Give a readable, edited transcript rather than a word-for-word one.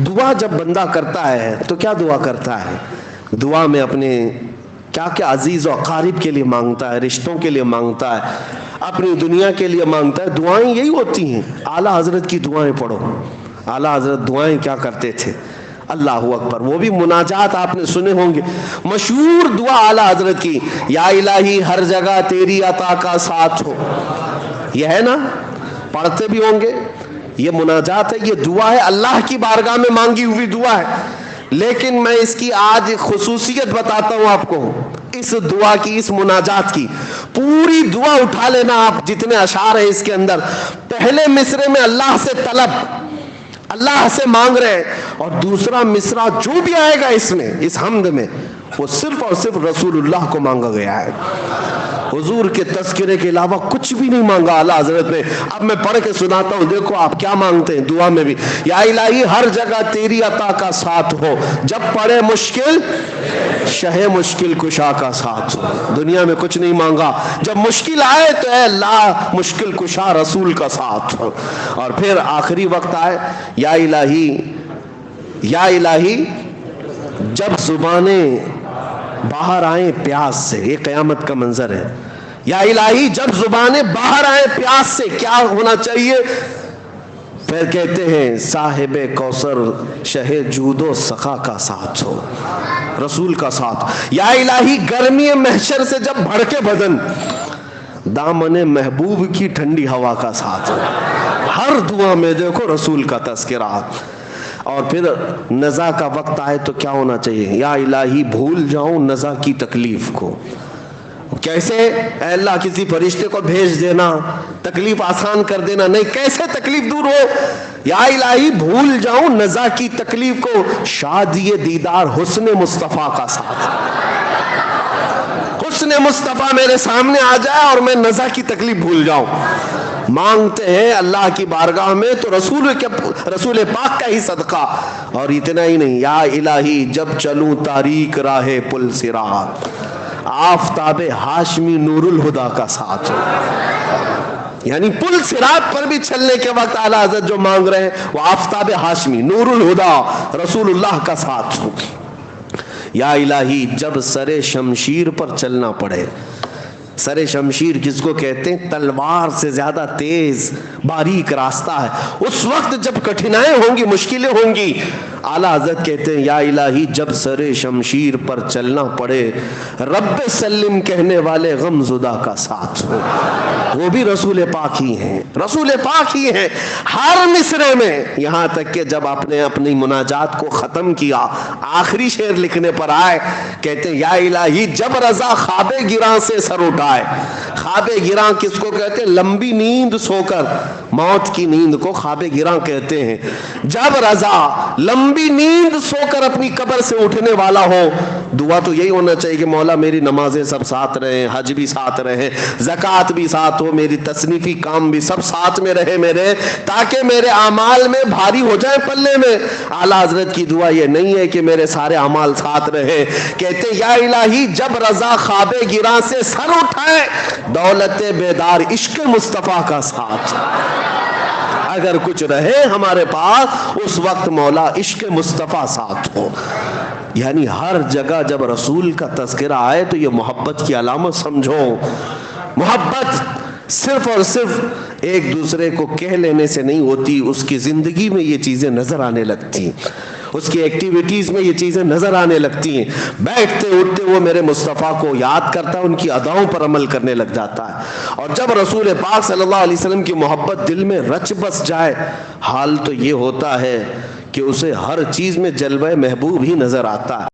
دعا جب بندہ کرتا ہے تو کیا دعا کرتا ہے؟ دعا میں اپنے کیا کیا عزیز و اقارب کے لیے مانگتا ہے، رشتوں کے لیے مانگتا ہے، اپنی دنیا کے لیے مانگتا ہے. دعائیں یہی ہوتی ہیں. اعلیٰ حضرت کی دعائیں پڑھو. اعلیٰ حضرت دعائیں کیا کرتے تھے؟ اللہ اکبر. وہ بھی مناجات آپ نے سنے ہوں گے. مشہور دعا اعلیٰ حضرت کی، یا الہی ہر جگہ تیری عطا کا ساتھ ہو. یہ ہے نا، پڑھتے بھی ہوں گے. یہ مناجات ہے، یہ دعا ہے، اللہ کی بارگاہ میں مانگی ہوئی دعا ہے. لیکن میں اس کی آج خصوصیت بتاتا ہوں آپ کو. اس دعا کی، اس مناجات کی پوری دعا اٹھا لینا آپ، جتنے اشعار ہیں اس کے اندر. پہلے مصرے میں اللہ سے طلب، اللہ سے مانگ رہے ہیں، اور دوسرا مصرع جو بھی آئے گا اس میں، اس حمد میں، وہ صرف اور صرف رسول اللہ کو مانگا گیا ہے. حضور کے تذکرے کے علاوہ کچھ بھی نہیں مانگا اعلیٰ حضرت نے. اب میں پڑھ کے سناتا ہوں، دیکھو آپ کیا مانگتے ہیں دعا میں بھی. یا الہی ہر جگہ تیری عطا کا ساتھ ہو، جب پڑے مشکل شہ مشکل کشا کا ساتھ ہو. دنیا میں کچھ نہیں مانگا، جب مشکل آئے تو اے اللہ مشکل کشا رسول کا ساتھ ہو. اور پھر آخری وقت آئے، یا الہی، یا الہی جب زبانیں باہر آئیں پیاس سے. یہ قیامت کا منظر ہے. یا الہی جب زبانیں باہر آئیں پیاس سے، کیا ہونا چاہیے؟ پھر کہتے ہیں صاحب کوثر شہ جود و سخا کا ساتھ ہو، رسول کا ساتھ. یا الہی گرمی محشر سے جب بھڑکے بدن، دامن محبوب کی ٹھنڈی ہوا کا ساتھ ہو. ہر دعا میں دیکھو رسول کا تذکرہ. اور پھر نزا کا وقت آئے تو کیا ہونا چاہیے؟ یا الہی بھول جاؤں نزا کی تکلیف کو. کیسے؟ اے اللہ کسی فرشتے کو بھیج دینا، تکلیف آسان کر دینا. نہیں، کیسے تکلیف دور ہو؟ یا الہی بھول جاؤں نزا کی تکلیف کو، شادی دیدار حسن مصطفیٰ کا ساتھ. حسن مصطفیٰ میرے سامنے آ جائے اور میں نزا کی تکلیف بھول جاؤں. مانگتے ہیں اللہ کی بارگاہ میں تو رسول پاک کا ہی صدقہ. اور اتنا ہی نہیں، یا الہی جب چلوں تاریک راہ پل صراط، آفتاب ہاشمی نور الہدا کا ساتھ ہو. یعنی پل صراط پر بھی چلنے کے وقت اعلیٰ حضرت جو مانگ رہے ہیں وہ آفتاب ہاشمی نور الہدا رسول اللہ کا ساتھ ہو. یا الہی جب سر شمشیر پر چلنا پڑے. سر شمشیر کس کو کہتے ہیں؟ تلوار سے زیادہ تیز باریک راستہ ہے. اس وقت جب کٹھنائیں ہوں گی، مشکلیں ہوں گی، اعلیٰ حضرت کہتے ہیں یا الہی جب سر شمشیر پر چلنا پڑے، رب سلم کہنے والے غم زدہ کا ساتھ ہو. وہ بھی رسول پاک ہی ہیں، رسول پاک ہی ہیں ہر مصرے میں. یہاں تک کہ جب آپ نے اپنی مناجات کو ختم کیا، آخری شعر لکھنے پر آئے، کہتے ہیں یا الہی جب رضا خواب گراں سے سر اٹھائے. خواب گراں کس کو کہتے ہیں؟ لمبی نیند سو کر، موت کی نیند کو خواب گراں کہتے ہیں. جب رضا لمبی نیند سو کر اپنی قبر سے اٹھنے والا ہو، دعا تو یہی ہونا چاہیے کہ مولا میری نمازیں سب ساتھ رہیں، حج بھی ساتھ رہے، زکوٰۃ بھی ساتھ ہو، میری تصنیفی کام بھی سب ساتھ میں رہے میرے، تاکہ میرے اعمال میں بھاری ہو جائے پلے میں. اعلیٰ حضرت کی دعا یہ نہیں ہے کہ میرے سارے اعمال ساتھ رہے. کہتے یا الہی جب رضا خواب گراں سے سر اٹھائے، دولت بیدار عشق مصطفیٰ کا ساتھ. اگر کچھ رہے ہمارے پاس اس وقت مولا عشق مصطفیٰ ساتھ ہو. یعنی ہر جگہ جب رسول کا تذکرہ آئے تو یہ محبت کی علامت سمجھو. محبت صرف اور صرف ایک دوسرے کو کہہ لینے سے نہیں ہوتی، اس کی زندگی میں یہ چیزیں نظر آنے لگتی ہیں، اس کی ایکٹیویٹیز میں یہ چیزیں نظر آنے لگتی ہیں. بیٹھتے اٹھتے وہ میرے مصطفیٰ کو یاد کرتا ہے، ان کی اداؤں پر عمل کرنے لگ جاتا ہے. اور جب رسول پاک صلی اللہ علیہ وسلم کی محبت دل میں رچ بس جائے، حال تو یہ ہوتا ہے کہ اسے ہر چیز میں جلوہ محبوب ہی نظر آتا ہے.